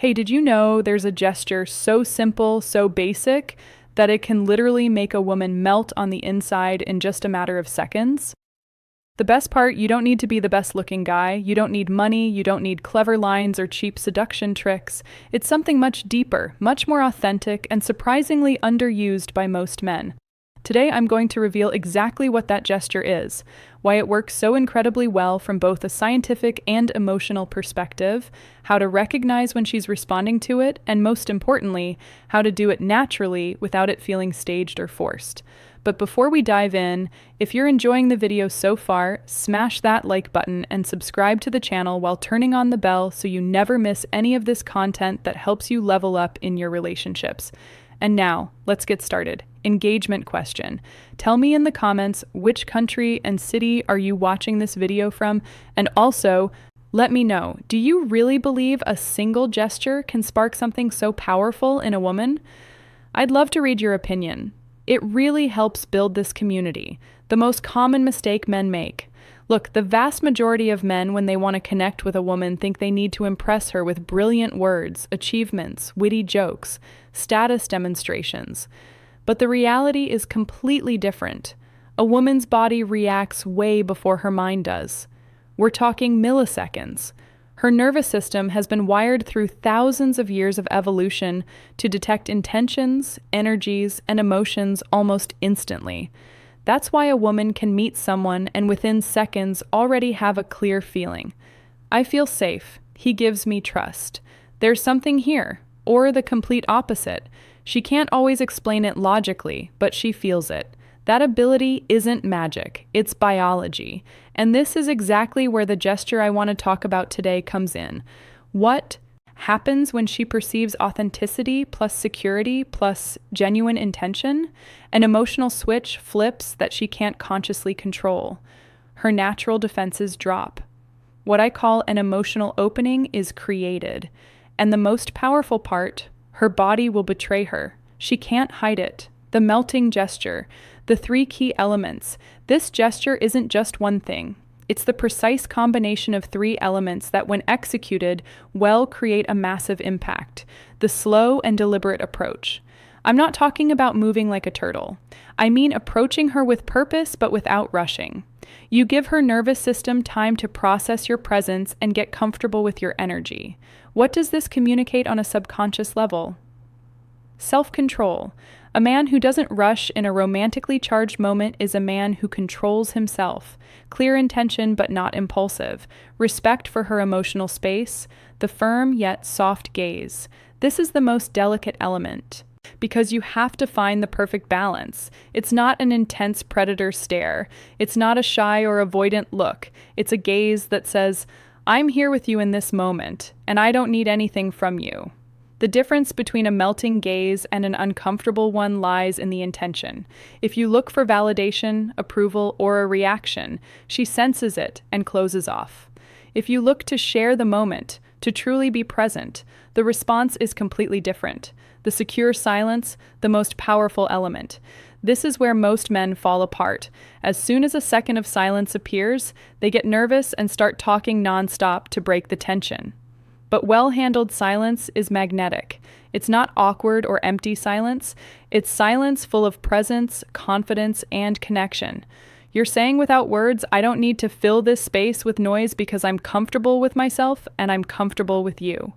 Hey, did you know there's a gesture so simple, so basic, that it can literally make a woman melt on the inside in just a matter of seconds? The best part, you don't need to be the best looking guy, you don't need money, you don't need clever lines or cheap seduction tricks. It's something much deeper, much more authentic, and surprisingly underused by most men. Today, I'm going to reveal exactly what that gesture is, why it works so incredibly well from both a scientific and emotional perspective, how to recognize when she's responding to it, and most importantly, how to do it naturally without it feeling staged or forced. But before we dive in, if you're enjoying the video so far, smash that like button and subscribe to the channel while turning on the bell so you never miss any of this content that helps you level up in your relationships. And now, let's get started. Engagement question. Tell me in the comments which country and city are you watching this video from, and also, let me know, do you really believe a single gesture can spark something so powerful in a woman? I'd love to read your opinion. It really helps build this community. The most common mistake men make. Look, the vast majority of men, when they want to connect with a woman, think they need to impress her with brilliant words, achievements, witty jokes, status demonstrations. But the reality is completely different. A woman's body reacts way before her mind does. We're talking milliseconds. Her nervous system has been wired through thousands of years of evolution to detect intentions, energies, and emotions almost instantly. That's why a woman can meet someone and within seconds already have a clear feeling. I feel safe. He gives me trust. There's something here. Or the complete opposite. She can't always explain it logically, but she feels it. That ability isn't magic, it's biology. And this is exactly where the gesture I want to talk about today comes in. What happens when she perceives authenticity plus security plus genuine intention? An emotional switch flips that she can't consciously control. Her natural defenses drop. What I call an emotional opening is created. And the most powerful part, her body will betray her. She can't hide it. The melting gesture, the three key elements. This gesture isn't just one thing. It's the precise combination of three elements that, when executed, well create a massive impact. The slow and deliberate approach. I'm not talking about moving like a turtle. I mean approaching her with purpose but without rushing. You give her nervous system time to process your presence and get comfortable with your energy. What does this communicate on a subconscious level? Self-control. A man who doesn't rush in a romantically charged moment is a man who controls himself. Clear intention but not impulsive. Respect for her emotional space. The firm yet soft gaze. This is the most delicate element, because you have to find the perfect balance. It's not an intense predator stare. It's not a shy or avoidant look. It's a gaze that says, I'm here with you in this moment, and I don't need anything from you. The difference between a melting gaze and an uncomfortable one lies in the intention. If you look for validation, approval, or a reaction, she senses it and closes off. If you look to share the moment, to truly be present, the response is completely different. The secure silence, the most powerful element. This is where most men fall apart. As soon as a second of silence appears, they get nervous and start talking nonstop to break the tension. But well-handled silence is magnetic. It's not awkward or empty silence. It's silence full of presence, confidence, and connection. You're saying without words, I don't need to fill this space with noise because I'm comfortable with myself and I'm comfortable with you.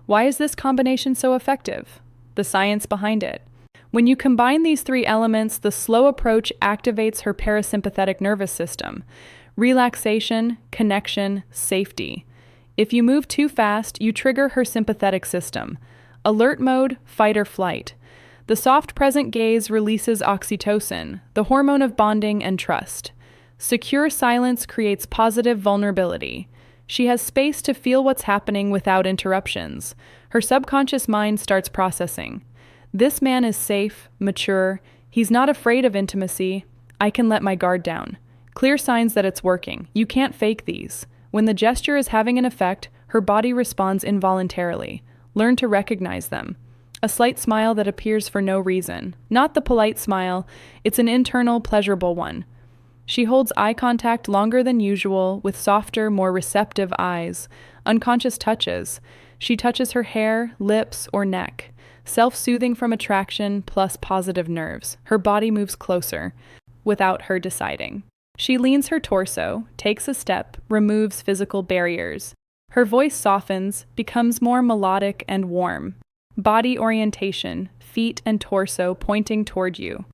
Why is this combination so effective? The science behind it. When you combine these three elements, the slow approach activates her parasympathetic nervous system. Relaxation, connection, safety. If you move too fast, you trigger her sympathetic system. Alert mode, fight or flight. The soft present gaze releases oxytocin, the hormone of bonding and trust. Secure silence creates positive vulnerability. She has space to feel what's happening without interruptions. Her subconscious mind starts processing. This man is safe, mature. He's not afraid of intimacy. I can let my guard down. Clear signs that it's working. You can't fake these. When the gesture is having an effect, her body responds involuntarily. Learn to recognize them. A slight smile that appears for no reason. Not the polite smile, it's an internal, pleasurable one. She holds eye contact longer than usual, with softer, more receptive eyes. Unconscious touches. She touches her hair, lips, or neck. Self-soothing from attraction plus positive nerves. Her body moves closer, without her deciding. She leans her torso, takes a step, removes physical barriers. Her voice softens, becomes more melodic and warm. Body orientation, feet and torso pointing toward you.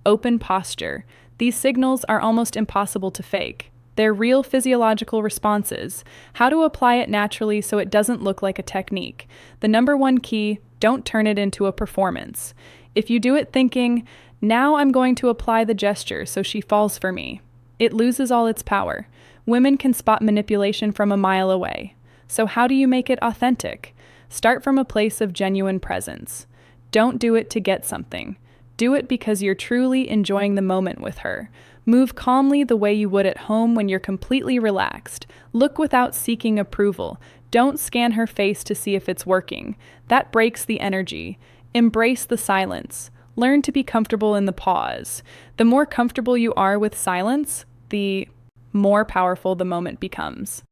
Open posture. These signals are almost impossible to fake. They're real physiological responses. How to apply it naturally so it doesn't look like a technique. The number one key, don't turn it into a performance. If you do it thinking, now I'm going to apply the gesture so she falls for me, it loses all its power. Women can spot manipulation from a mile away. So how do you make it authentic? Start from a place of genuine presence. Don't do it to get something. Do it because you're truly enjoying the moment with her. Move calmly the way you would at home when you're completely relaxed. Look without seeking approval. Don't scan her face to see if it's working. That breaks the energy. Embrace the silence. Learn to be comfortable in the pause. The more comfortable you are with silence, the more powerful the moment becomes.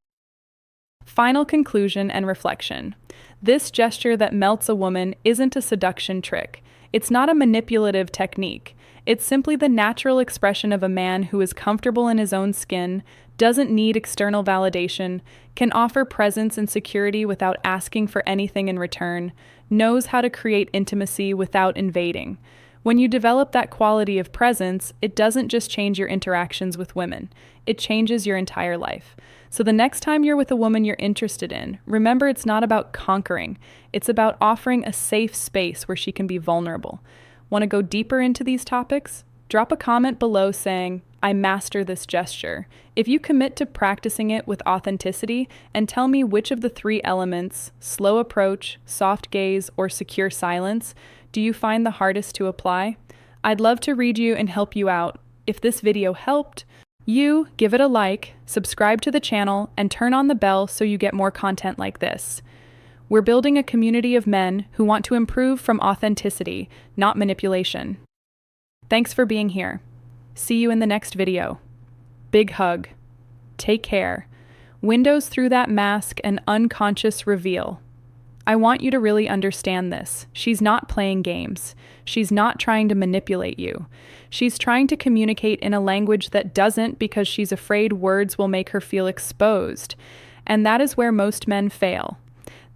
Final conclusion and reflection. This gesture that melts a woman isn't a seduction trick. It's not a manipulative technique. It's simply the natural expression of a man who is comfortable in his own skin, doesn't need external validation, can offer presence and security without asking for anything in return, knows how to create intimacy without invading. When you develop that quality of presence, it doesn't just change your interactions with women, it changes your entire life. So the next time you're with a woman you're interested in, remember it's not about conquering, it's about offering a safe space where she can be vulnerable. Want to go deeper into these topics? Drop a comment below saying, I master this gesture. If you commit to practicing it with authenticity and tell me which of the three elements, slow approach, soft gaze, or secure silence, do you find the hardest to apply? I'd love to read you and help you out. If this video helped, you give it a like, subscribe to the channel, and turn on the bell so you get more content like this. We're building a community of men who want to improve from authenticity, not manipulation. Thanks for being here. See you in the next video. Big hug. Take care. Windows through that mask and unconscious reveal. I want you to really understand this. She's not playing games. She's not trying to manipulate you. She's trying to communicate in a language that doesn't because she's afraid words will make her feel exposed. And that is where most men fail.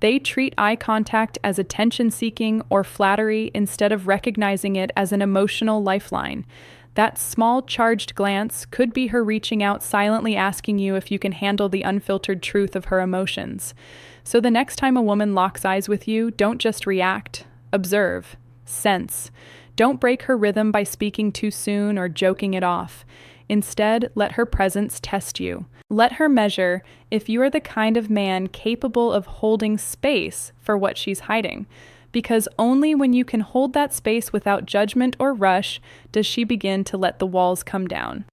They treat eye contact as attention-seeking or flattery instead of recognizing it as an emotional lifeline. That small charged glance could be her reaching out silently asking you if you can handle the unfiltered truth of her emotions. So the next time a woman locks eyes with you, don't just react. Observe. Sense. Don't break her rhythm by speaking too soon or joking it off. Instead, let her presence test you. Let her measure if you are the kind of man capable of holding space for what she's hiding. Because only when you can hold that space without judgment or rush does she begin to let the walls come down.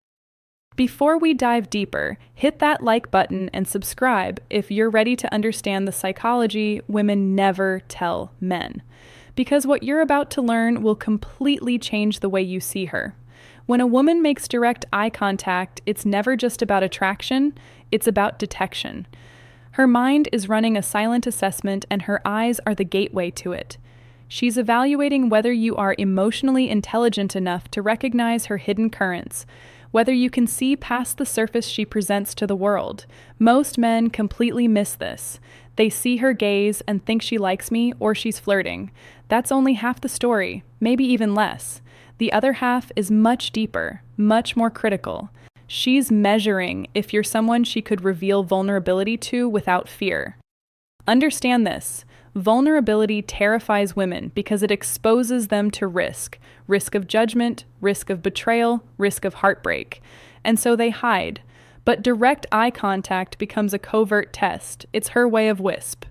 Before we dive deeper, hit that like button and subscribe if you're ready to understand the psychology women never tell men. Because what you're about to learn will completely change the way you see her. When a woman makes direct eye contact, it's never just about attraction, it's about detection. Her mind is running a silent assessment and her eyes are the gateway to it. She's evaluating whether you are emotionally intelligent enough to recognize her hidden currents, whether you can see past the surface she presents to the world. Most men completely miss this. They see her gaze and think she likes me or she's flirting. That's only half the story, maybe even less. The other half is much deeper, much more critical. She's measuring if you're someone she could reveal vulnerability to without fear. Understand this. Vulnerability terrifies women because it exposes them to risk of judgment, risk of betrayal, risk of heartbreak. And so they hide. But direct eye contact becomes a covert test. It's her way of wisp.